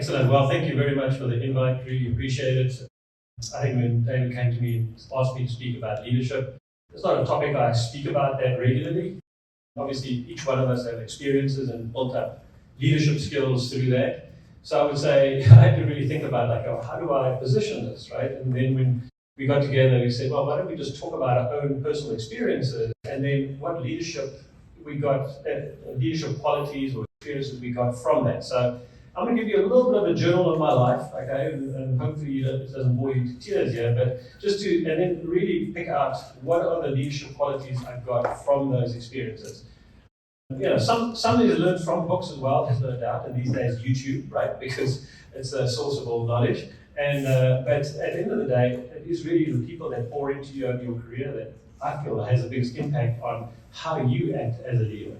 Excellent. Well, thank you very much for the invite. Really appreciate it. I think when David came to me and asked me to speak about leadership, it's not a topic I speak about that regularly. Obviously, each one of us have experiences and built up leadership skills through that. So I would say I had to really think about how do I position this, right? And then when we got together, we said, well, why don't we just talk about our own personal experiences and then what leadership we got, leadership qualities or experiences we got from that. So I'm going to give you a little bit of a journal of my life, okay, and hopefully it doesn't bore you to tears here, but and then really pick out what are the leadership qualities I've got from those experiences. Some of these learned from books as well, there's no doubt, and these days YouTube, right, because it's a source of all knowledge. And but at the end of the day, it is really the people that pour into you over your career that I feel has the biggest impact on how you act as a leader.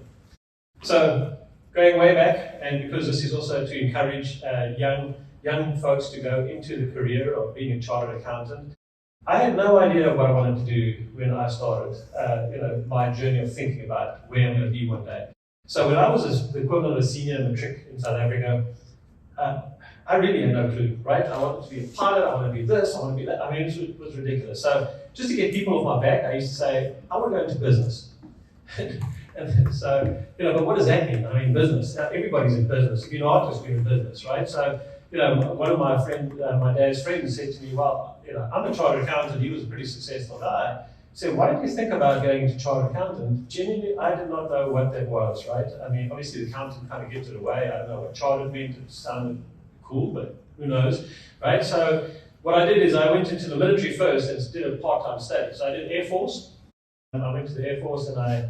So, going way back, and because this is also to encourage young folks to go into the career of being a chartered accountant, I had no idea what I wanted to do when I started my journey of thinking about where I'm going to be one day. So when I was the equivalent of a senior matric in South Africa, I really had no clue, right? I wanted to be a pilot, I wanted to be this, I wanted to be that. I mean, it was ridiculous. So just to get people off my back, I used to say, I want to go into business. And so, but what does that mean? I mean, business. Everybody's in business. If you're an artist, you're in business, right? So, one of my dad's friends said to me, well, I'm a chartered accountant. He was a pretty successful guy. He said, why don't you think about going to chartered accountant? Genuinely, I did not know what that was, right? I mean, obviously the accountant kind of gives it away. I don't know what chartered meant. It sounded cool, but who knows, right? So what I did is I went into the military first and did a part-time study. So I did Air Force. I went to the Air Force and I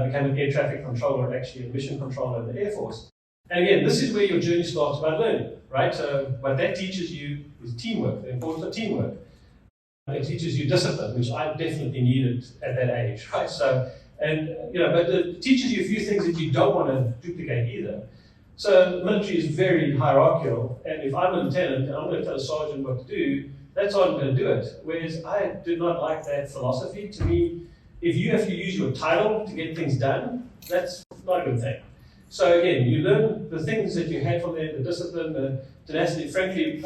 became an air traffic controller, actually a mission controller in the Air Force. And again, this is where your journey starts about learning, right? So what that teaches you is teamwork, the importance of teamwork. It teaches you discipline, which I definitely needed at that age, right? So, but it teaches you a few things that you don't want to duplicate either. So military is very hierarchical, and if I'm a lieutenant and I'm going to tell a sergeant what to do, that's how I'm going to do it. Whereas I did not like that philosophy. To me, if you have to use your title to get things done, that's not a good thing. So again, you learn the things that you had from there, the discipline, the tenacity, frankly,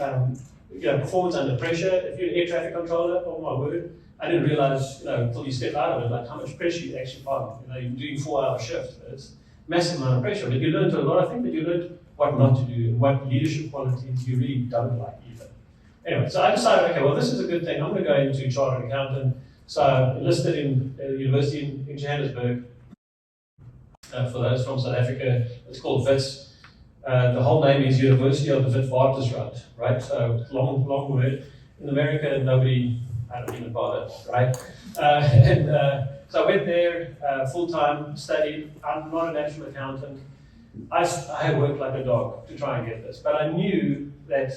performance under pressure. If you're an air traffic controller, oh my word, I didn't realize, until you step out of it, like how much pressure you actually on. You're doing 4-hour shifts. It's massive amount of pressure. But you learned a lot of things, but you learned what not to do and what leadership qualities you really don't like either. Anyway, so I decided, okay, well, this is a good thing. I'm going to go into chartered accountant. So I enlisted in the university in Johannesburg. For those from South Africa, it's called WITS. The whole name is University of the Witwatersrand, right? So long word. In America, I don't even bother, right? So I went there full-time, studied. I'm not a national accountant. I worked like a dog to try and get this, but I knew that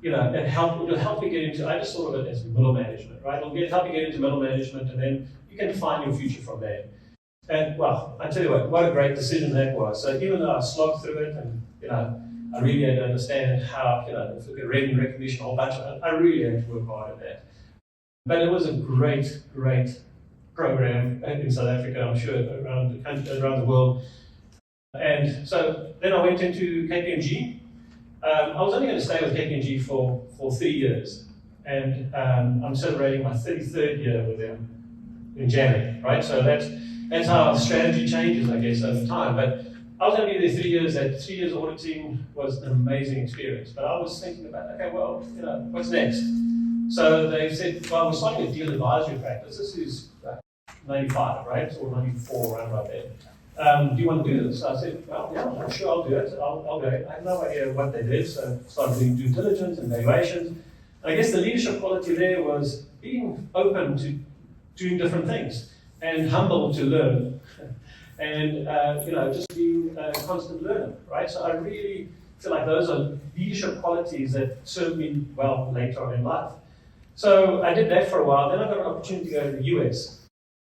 it'll help me get into, I just thought of it as middle management, right? It'll help you get into middle management, and then you can find your future from there. And well, I tell you what a great decision that was. So even though I slogged through it, and I really had to understand how, revenue recognition, a whole bunch of it, I really had to work hard at that. But it was a great program in South Africa, I'm sure around the country, around the world. And so then I went into KPMG. I was only going to stay with KPMG for 3 years, and I'm celebrating my 33rd year with them in January, right? So that's how strategy changes, I guess, over time. But I was going to be there 3 years. That 3 years auditing was an amazing experience. But I was thinking about, okay, well, what's next? So they said, well, we're starting a deal advisory practice. This is 95, right? Or 94, around about there. Do you want to do this? So I said, well, yeah, sure, I'll do it. I'll go. I had no idea what they did, so I started doing due diligence and valuations. And I guess the leadership quality there was being open to doing different things and humble to learn, and just being a constant learner, right? So I really feel like those are leadership qualities that served me well later on in life. So I did that for a while. Then I got an opportunity to go to the US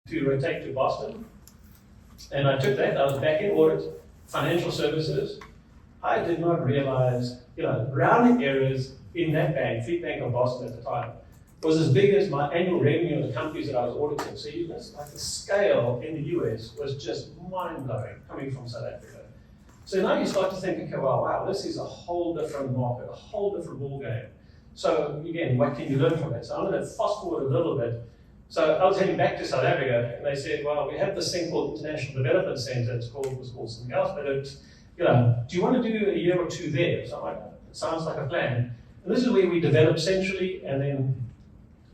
to rotate to Boston. And I took that. I was back in audit, financial services. I did not realize, rounding errors in that bank, Fleet Bank of Boston at the time, was as big as my annual revenue of the companies that I was auditing. So the scale in the US was just mind-blowing coming from South Africa. So now you start to think, okay, well, wow, this is a whole different market, a whole different ballgame. So again, what can you learn from it? So I'm going to fast forward a little bit. So I was heading back to South Africa, and they said, well, we have this thing called International Development Center. It was called something else, but do you want to do a year or two there? So I'm like, it sounds like a plan. And this is where we develop centrally and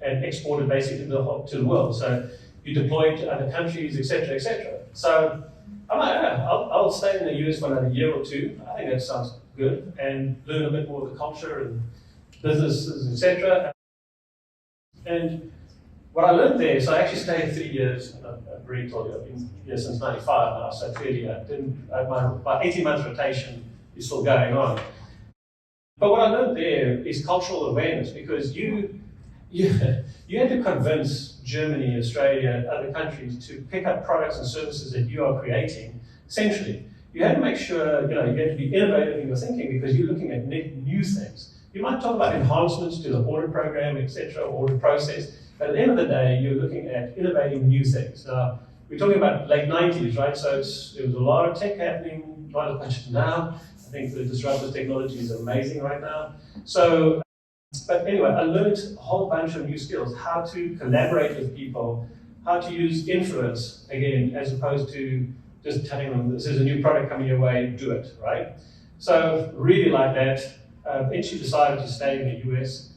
export it basically to the world. So you deploy it to other countries, etc., etc. So I'm like, yeah, I'll stay in the US for another year or two. I think that sounds good, and learn a bit more of the culture and businesses, etc. And what I learned there, so I actually stayed 3 years. I've already told you, I've been here since '95 now, so clearly my 18-month rotation is still going on. But what I learned there is cultural awareness, because you had to convince Germany, Australia, other countries to pick up products and services that you are creating centrally. You had to make sure, you had to be innovative in your thinking, because you're looking at new things. You might talk about enhancements to the audit program, etc., or audit process, but at the end of the day, you're looking at innovating new things. Now, we're talking about late 90s, right? So there was a lot of tech happening, not as much as now. I think the disruptive technology is amazing right now. So, but anyway, I learned a whole bunch of new skills, how to collaborate with people, how to use influence, again, as opposed to just telling them, this is a new product coming your way, do it, right? So really like that. Eventually decided to stay in the US,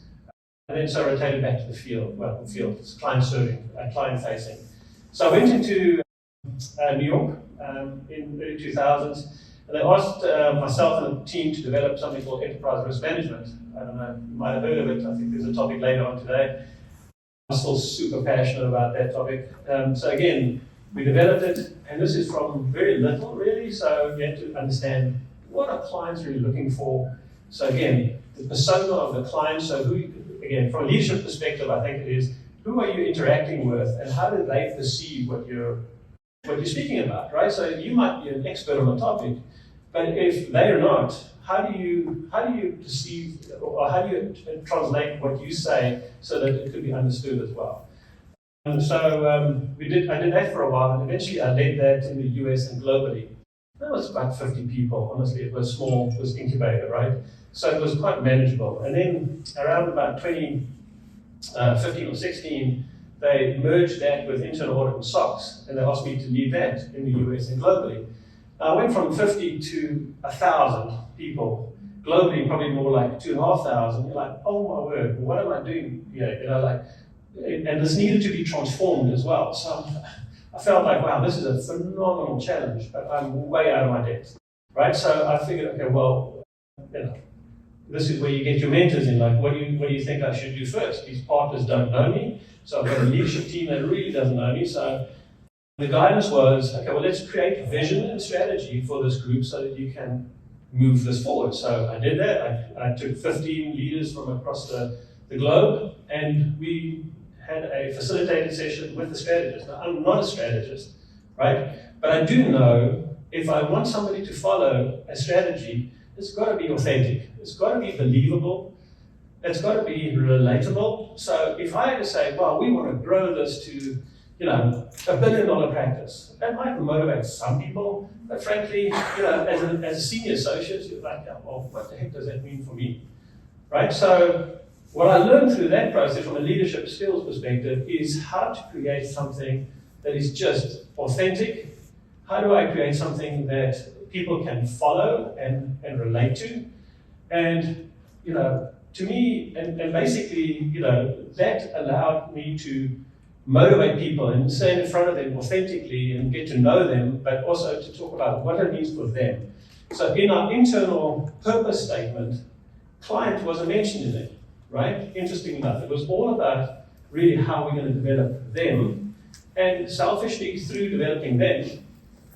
and then so rotated back to the field. Well, the field, it's client serving, client facing. So I went into New York in the early 2000s, and they asked myself and a team to develop something called enterprise risk management. I don't know, you might have heard of it. I think there's a topic later on today. I'm still super passionate about that topic. So again, we developed it, and this is from very little, really. So you have to understand what are clients really looking for. So again, the persona of the client. So again, from a leadership perspective, I think it is, who are you interacting with, and how do they perceive what you're speaking about, right? So you might be an expert on the topic, but if they are not, how do you perceive, or how do you translate what you say so that it could be understood as well? And so I did that for a while, and eventually I led that in the US and globally. That was about 50 people. Honestly, it was small, it was incubator, right? So it was quite manageable. And then around about 2015 or 16, they merged that with internal audit and SOX, and they asked me to lead that in the US and globally. I went from 50 to 1,000 people. Globally, probably more like 2,500. You're like, oh my word, what am I doing here? And this needed to be transformed as well. So I felt like, wow, this is a phenomenal challenge, but I'm way out of my depth, right? So I figured, okay, well, this is where you get your mentors in. Like, what do you think I should do first? These partners don't know me, so I've got a leadership team that really doesn't know me. So the guidance was, okay, well, let's create a vision and strategy for this group so that you can move this forward. So I did that. I took 15 leaders from across the globe, and we had a facilitated session with the strategist. Now, I'm not a strategist, right? But I do know if I want somebody to follow a strategy, it's got to be authentic. It's got to be believable. It's got to be relatable. So if I had to say, well, we want to grow this to, $1 billion practice, that might motivate some people, but frankly, as a senior associate, you're like, well, what the heck does that mean for me, right? So what I learned through that process from a leadership skills perspective is how to create something that is just authentic. How do I create something that people can follow and relate to? And, to me, and basically, that allowed me to motivate people and stand in front of them authentically and get to know them, but also to talk about what it means for them. So in our internal purpose statement, client wasn't mentioned in it, right? Interesting enough, it was all about really how we're going to develop them, and selfishly through developing them,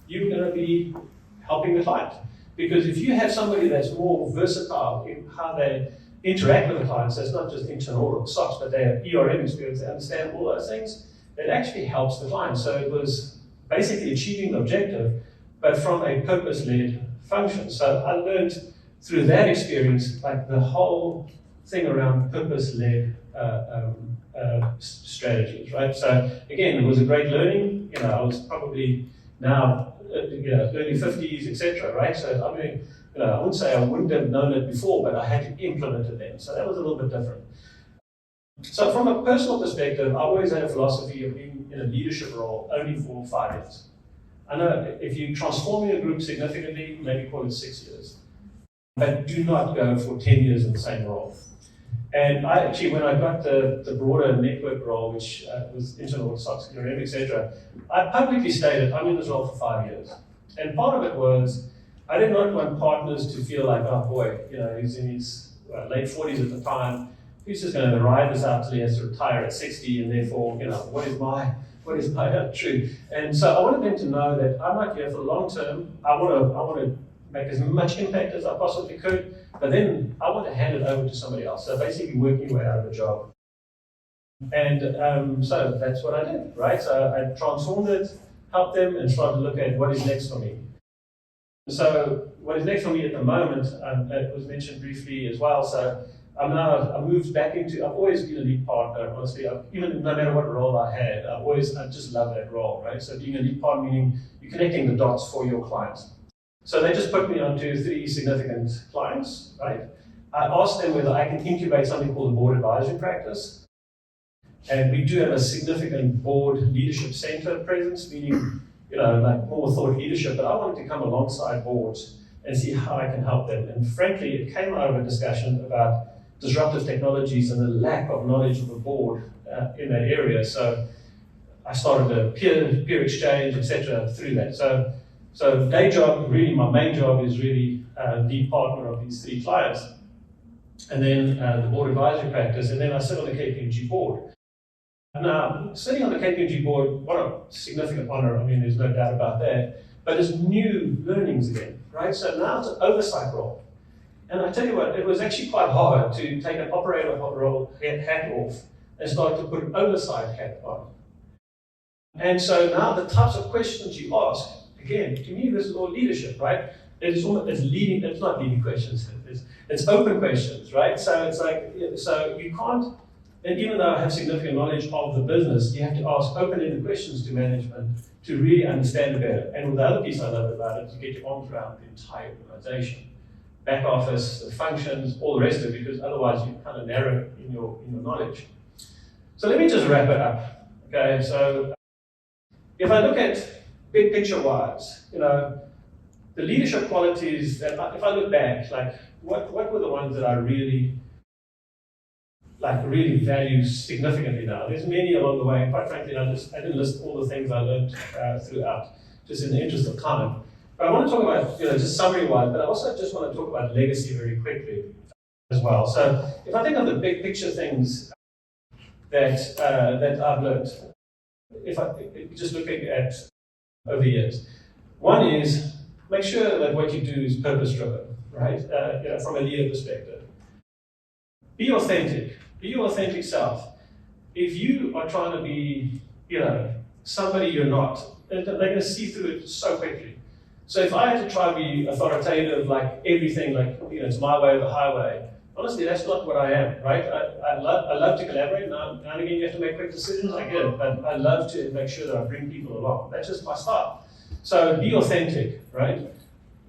you're going to be helping the client. Because if you have somebody that's more versatile in how they interact with the clients, that's not just internal SOX, but they have ERM experience, they understand all those things, it actually helps the client. So it was basically achieving the objective, but from a purpose-led function. So I learned through that experience, like the whole thing around purpose-led strategies, right? So again, it was a great learning. I was probably now, early 50s, etc., right? So I mean, I wouldn't say I wouldn't have known it before, but I had to implement it then. So that was a little bit different. So from a personal perspective, I always had a philosophy of being in a leadership role only for 5 years. I know if you're transforming a group significantly, maybe call it 6 years. But do not go for 10 years in the same role. And I actually, when I got the broader network role, which was internal SOX, etc., I publicly stated I'm in this role for 5 years. And part of it was I did not want partners to feel like, oh boy, he's in his late 40s at the time. He's just going to ride this out till he has to retire at 60, and therefore, what is my truth? And so I wanted them to know that I'm not here for the long term. I want to make as much impact as I possibly could, but then I want to hand it over to somebody else. So basically working your way out of a job. And so that's what I did, right? So I transformed it, helped them, and started to look at what is next for me. So what is next for me at the moment, it was mentioned briefly as well. So I moved back into, I've always been a lead partner, honestly. Even no matter what role I had, I just love that role, right? So being a lead partner, meaning you're connecting the dots for your clients. So they just put me onto 3 significant clients, right? I asked them whether I can incubate something called a board advisory practice. And we do have a significant board leadership center presence, meaning, like more thought leadership, but I wanted to come alongside boards and see how I can help them. And frankly, it came out of a discussion about disruptive technologies and the lack of knowledge of the board in that area. So I started a peer exchange, etc. through that. So day job, really my main job is really lead partner of these 3 clients. And then the board advisory practice, and then I sit on the KPMG board. Now, sitting on the KPMG board, what a significant honor, I mean, there's no doubt about that, but it's new learnings again, right? So now it's an oversight role. And I tell you what, it was actually quite hard to take an operator role hat off and start to put an oversight hat on. And so now the types of questions you ask, again, to me, this is all leadership, right? It's not leading questions, it's open questions, right? So it's like, so you can't, and even though I have significant knowledge of the business, you have to ask open-ended questions to management to really understand it better. And the other piece I love about it is you get your arms around the entire organization. Back office, the functions, all the rest of it, because otherwise you kind of narrow in your knowledge. So let me just wrap it up. Okay, so if I look at big picture wise, the leadership qualities that if I look back, like what were the ones that I really value significantly now? There's many along the way, and quite frankly, I didn't list all the things I learned throughout, just in the interest of time. But I want to talk about, just summary-wise, but I also just want to talk about legacy very quickly as well. So if I think of the big picture things that I've learned, if just looking at over the years, one is make sure that what you do is purpose-driven, right? From a leader perspective. Be authentic. Be your authentic self. If you are trying to be, somebody you're not, they're going to see through it so quickly. So if I had to try to be authoritative, like everything, like it's my way or the highway, honestly, that's not what I am, right? I love to collaborate. Now and again, you have to make quick decisions. I get it, but I love to make sure that I bring people along. That's just my style. So be authentic, right?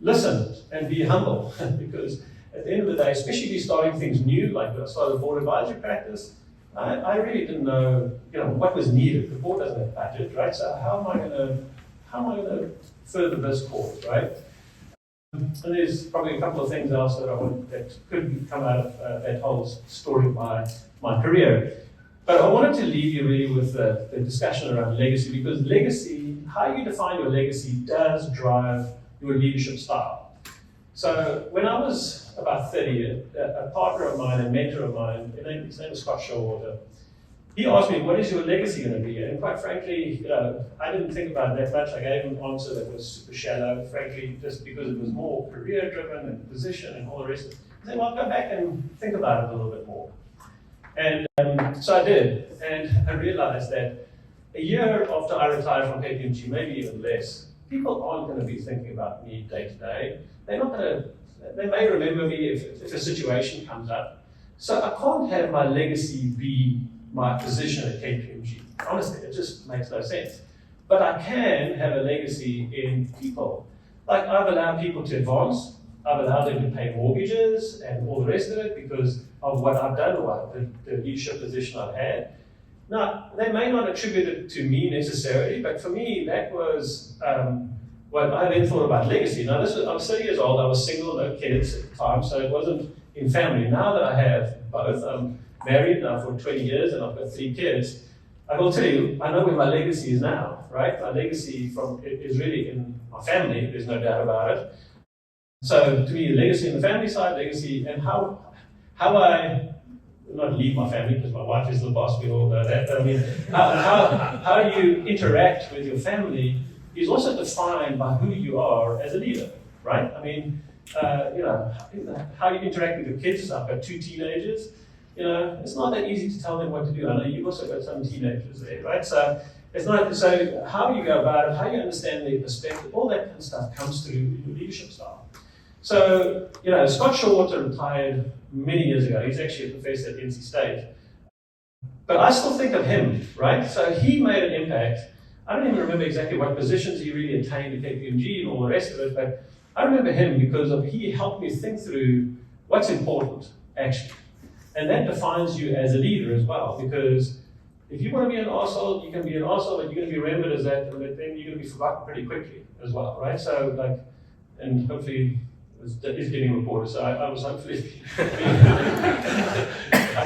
Listen and be humble, because at the end of the day, especially if you're starting things new, like when I started board advisory practice, I really didn't know, what was needed. The board doesn't have budget, right? So how am I going to further this cause, right? And there's probably a couple of things else that could come out of that whole story of my career. But I wanted to leave you really with the discussion around legacy, because legacy, how you define your legacy does drive your leadership style. So when I was about 30, a partner of mine, a mentor of mine, his name is Scott Showalter, he asked me, what is your legacy going to be? And quite frankly, I didn't think about it that much. I gave him an answer that was super shallow, frankly, just because it was more career-driven and position and all the rest of it. I said, well, go back and think about it a little bit more. And so I did, and I realized that a year after I retired from KPMG, maybe even less, people aren't going to be thinking about me day to day. They're not going to, they may remember me if a situation comes up. So I can't have my legacy be my position at KPMG. Honestly, it just makes no sense. but I can have a legacy in people. Like I've allowed people to advance, I've allowed them to pay mortgages and all the rest of it because of what I've done or the leadership position I've had. Now, they may not attribute it to me necessarily, but for me, that was what I then thought about legacy. Now, I was 30 years old, I was single, no kids at the time, so it wasn't in family. Now that I have both, I'm married now for 20 years and I've got 3 kids, I will tell you, I know where my legacy is now, right? My legacy is really in my family, there's no doubt about it. So to me, legacy in the family side, legacy, and how I not leave my family because my wife is the boss, we all know that, but I mean, how you interact with your family is also defined by who you are as a leader, right? I mean, how you interact with your kids. I've got 2 teenagers, it's not that easy to tell them what to do. I know you've also got some teenagers there, right? So it's not, so how you go about it, how you understand their perspective, all that kind of stuff comes through in your leadership style. So, Scott Showalter retired many years ago. He's actually a professor at NC State. But I still think of him, right? So he made an impact. I don't even remember exactly what positions he really attained at KPMG and all the rest of it, but I remember him because he helped me think through what's important, actually. And that defines you as a leader as well, because if you want to be an arsehole, you can be an arsehole, but you're going to be remembered as that, and then you're going to be forgotten pretty quickly as well, right? So, and hopefully, that is getting reported, so I was hopefully... I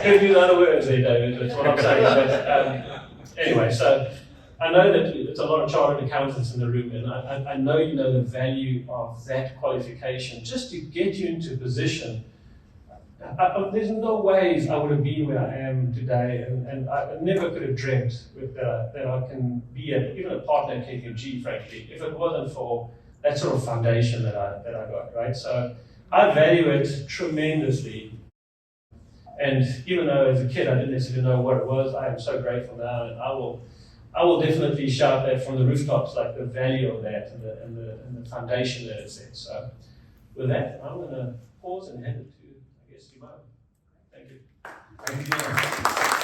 could use other words there, David, that's what I'm saying. But, anyway, so I know that it's a lot of chartered accountants in the room, and I know you know the value of that qualification just to get you into a position. There's no ways I would have been where I am today, and I never could have dreamt that I can be even a partner at KPMG, frankly, if it wasn't for that sort of foundation that I got, right? So I value it tremendously. And even though as a kid I didn't necessarily know what it was, I am so grateful now, and I will definitely shout that from the rooftops, like the value of that and the foundation that it sets. So with that, I'm going to pause and hand it to, I guess, Simone. Thank you. Thank you.